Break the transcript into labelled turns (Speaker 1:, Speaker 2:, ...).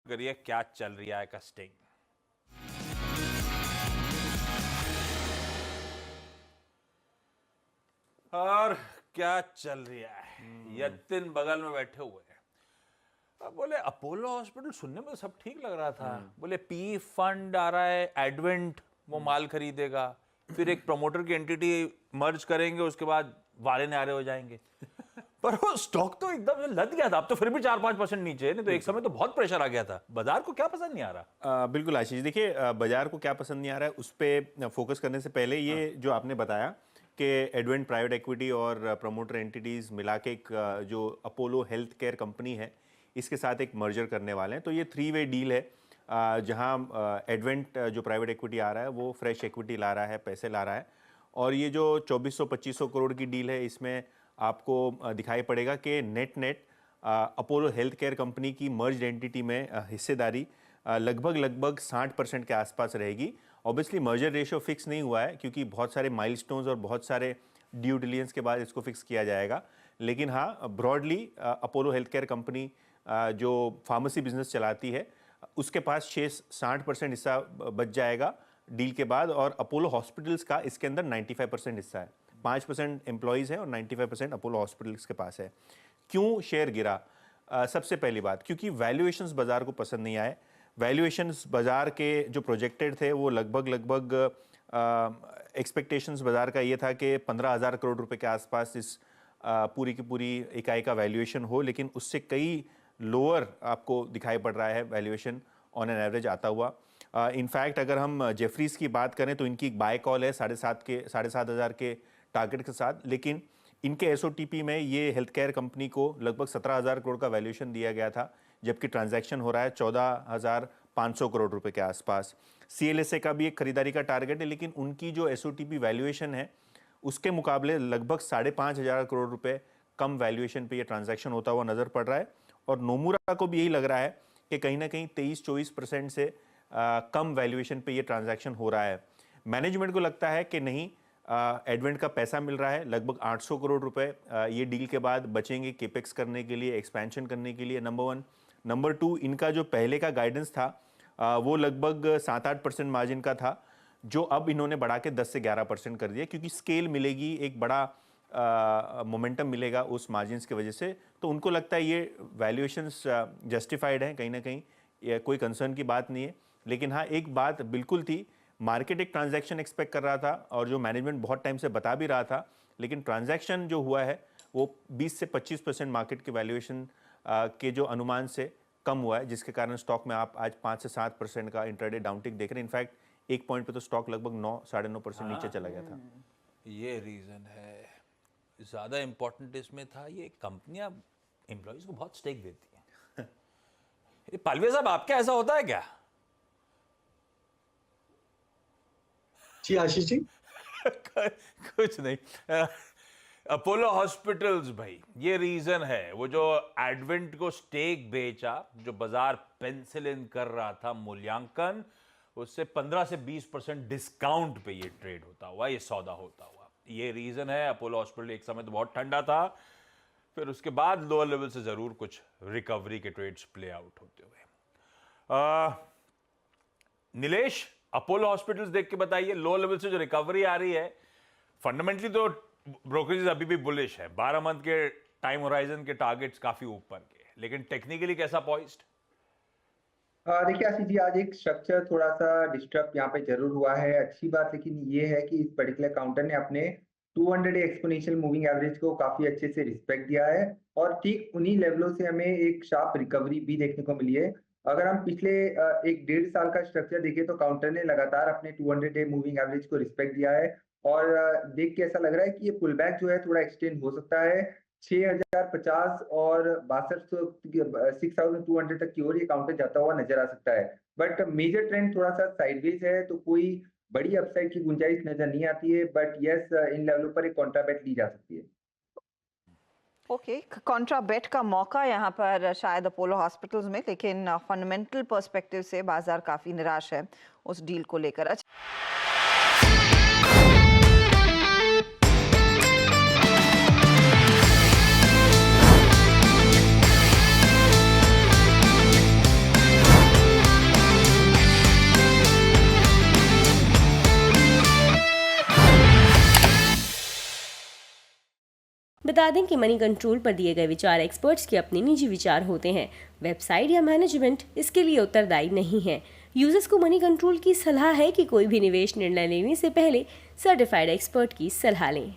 Speaker 1: करिए क्या चल रहा है कस्टिंग। और क्या चल रहा है, यतिन बगल में बैठे हुए हैं। अब बोले अपोलो हॉस्पिटल, सुनने में सब ठीक लग रहा था। बोले पी फंड आ रहा है, एडवेंट वो माल खरीदेगा, फिर एक प्रमोटर की एंटिटी मर्ज करेंगे, उसके बाद वाले नारे हो जाएंगे। पर वो स्टॉक तो एकदम से लद गया था। अब तो फिर भी 4-5% नीचे, नहीं तो एक समय तो बहुत प्रेशर आ गया था। बाजार को क्या पसंद नहीं आ रहा?
Speaker 2: बिल्कुल आशीष, देखिए बाजार को क्या पसंद नहीं आ रहा है उस पर फोकस करने से पहले ये जो आपने बताया कि एडवेंट प्राइवेट इक्विटी और प्रमोटर एंटिटीज मिला के एक जो अपोलो हेल्थ केयर कंपनी है इसके साथ एक मर्जर करने वाले हैं। तो ये 3 वे डील है जहां एडवेंट जो प्राइवेट इक्विटी आ रहा है वो फ्रेश इक्विटी ला रहा है, पैसे ला रहा है। और ये जो 2400-2500 करोड़ की डील है इसमें आपको दिखाई पड़ेगा कि net Apollo health care company की मर्ज्ड एंटिटी में हिस्सेदारी लगभग 60% के आसपास रहेगी। ऑब्वियसली मर्जर रेशियो फिक्स नहीं हुआ है क्योंकि बहुत सारे माइलस्टोन्स और बहुत सारे ड्यू डिलिजेंस के बाद इसको फिक्स किया जाएगा। लेकिन हाँ, broadly Apollo health care company जो फार्मेसी बिजनेस चलाती है उसके पास 60% हिस्सा बच जाएगा डील के बाद। और अपोलो हॉस्पिटल्स का इसके अंदर 95% हिस्सा है। 5% एम्प्लॉयज़ है और 95% अपोलो हॉस्पिटल्स के पास है। क्यों शेयर गिरा? सबसे पहली बात, क्योंकि वैल्यूएशंस बाजार को पसंद नहीं आए। वैल्यूएशंस बाजार के जो प्रोजेक्टेड थे वो लगभग एक्सपेक्टेशंस बाजार का ये था कि 15,000 करोड़ रुपए के आसपास इस पूरी की पूरी इकाई का वैल्यूएशन हो, लेकिन उससे कई लोअर आपको दिखाई पड़ रहा है वैल्यूएशन ऑन एन एवरेज आता हुआ। इनफैक्ट अगर हम जेफरीज की बात करें तो इनकी एक बाय कॉल है 7,500 के टारगेट के साथ, लेकिन इनके एसओटीपी में ये हेल्थ केयर कंपनी को लगभग 17,000 करोड़ का वैल्यूएशन दिया गया था, जबकि ट्रांजैक्शन हो रहा है 14,500 करोड़ रुपए के आसपास। सीएलएसए का भी एक खरीदारी का टारगेट है, लेकिन उनकी जो एसओटीपी वैल्यूएशन है उसके मुकाबले लगभग 5,500 करोड़ रुपए कम वैल्यूएशन पे ये ट्रांजैक्शन होता हुआ नजर पड़ रहा है। और नोमुरा को भी यही लग रहा है कि कहीं ना कहीं 23-24% से कम वैल्यूएशन पे ये ट्रांजैक्शन हो रहा है। मैनेजमेंट को लगता है कि नहीं, एडवेंट का पैसा मिल रहा है लगभग 800 करोड़ रुपए ये डील के बाद बचेंगे केपेक्स करने के लिए, एक्सपेंशन करने के लिए, नंबर 1। नंबर 2, इनका जो पहले का गाइडेंस था वो लगभग 7-8% मार्जिन का था, जो अब इन्होंने बढ़ा के 10 से 11% कर दिया, क्योंकि स्केल मिलेगी, एक बड़ा मोमेंटम मिलेगा उस मार्जिन्स की वजह से। तो उनको लगता है ये वैल्यूएशंस जस्टिफाइड हैं, कहीं ना कहीं कोई कंसर्न की बात नहीं है। लेकिन हाँ, एक बात बिल्कुल थी, मार्केट एक ट्रांजैक्शन एक्सपेक्ट कर रहा था और जो मैनेजमेंट बहुत टाइम से बता भी रहा था, लेकिन ट्रांजैक्शन जो हुआ है वो 20 से 25% मार्केट के वैल्यूएशन के जो अनुमान से कम हुआ है, जिसके कारण स्टॉक में आप आज 5 से 7% का इंट्राडे डाउनटिक देख रहे हैं। इनफैक्ट एक पॉइंट पे तो स्टॉक लगभग 9-9.5% नीचे चला गया था।
Speaker 1: ये रीजन है। ज्यादा इंपॉर्टेंट इसमें था, ये कंपनियां एम्प्लॉयज को बहुत स्टेक देती हैं। ये पालवे साहब, आपके ऐसा होता है क्या?
Speaker 3: जी आशीष जी।
Speaker 1: कुछ नहीं। अपोलो हॉस्पिटल्स भाई, ये रीजन है। वो जो एडवेंट को स्टेक बेचा, जो बाजार पेंसिल कर रहा था मूल्यांकन, उससे 15 से 20% डिस्काउंट पे ये ट्रेड होता हुआ, ये सौदा होता हुआ, ये रीजन है। अपोलो हॉस्पिटल एक समय तो बहुत ठंडा था, फिर उसके बाद लोअर लेवल से जरूर कुछ रिकवरी के ट्रेड्स प्ले आउट होते हुए। नीलेश, अपोलो हॉस्पिटल्स देख के बताइए, लो लेवल से जो रिकवरी आ रही है, फंडामेंटली तो ब्रोकरेज अभी भी बुलिश है, 12 मंथ के टाइम होराइजन के टारगेट्स काफी ऊपर के, लेकिन टेक्निकली कैसा पॉइज्ड?
Speaker 4: देखिए आशीष जी, आज एक स्ट्रक्चर थोड़ा सा डिस्टर्ब यहाँ पे जरूर हुआ है। अच्छी बात लेकिन ये है कि इस पर्टिकुलर काउंटर ने अपने 200 एक्सपोनेंशियल मूविंग एवरेज को काफी अच्छे से रिस्पेक्ट दिया है और ठीक उन्हीं लेवलों से हमें एक शार्प रिकवरी भी देखने को मिली है। अगर हम पिछले 1-1.5 साल का स्ट्रक्चर देखें तो काउंटर ने लगातार अपने 200 मूविंग एवरेज को रिस्पेक्ट दिया है और देख के ऐसा लग रहा है कि ये पुल बैक जो है थोड़ा एक्सटेंड हो सकता है। 6,050 और 6200 तक की ओर ये काउंटर जाता हुआ नजर आ सकता है, बट मेजर ट्रेंड थोड़ा सा साइडवेज है, तो कोई बड़ी अपसाइड की गुंजाइश नजर नहीं आती है। बट यस, इन लेवलों पर एक कॉन्ट्रा बेट ली जा सकती है।
Speaker 5: ओके, कॉन्ट्रा बेट का मौका यहाँ पर शायद अपोलो हॉस्पिटल्स में, लेकिन फंडामेंटल पर्सपेक्टिव से बाजार काफी निराश है उस डील को लेकर। अच्छा।
Speaker 6: बता दें कि मनी कंट्रोल पर दिए गए विचार एक्सपर्ट्स के अपने निजी विचार होते हैं। वेबसाइट या मैनेजमेंट इसके लिए उत्तरदायी नहीं है। यूजर्स को मनी कंट्रोल की सलाह है कि कोई भी निवेश निर्णय लेने से पहले सर्टिफाइड एक्सपर्ट की सलाह लें।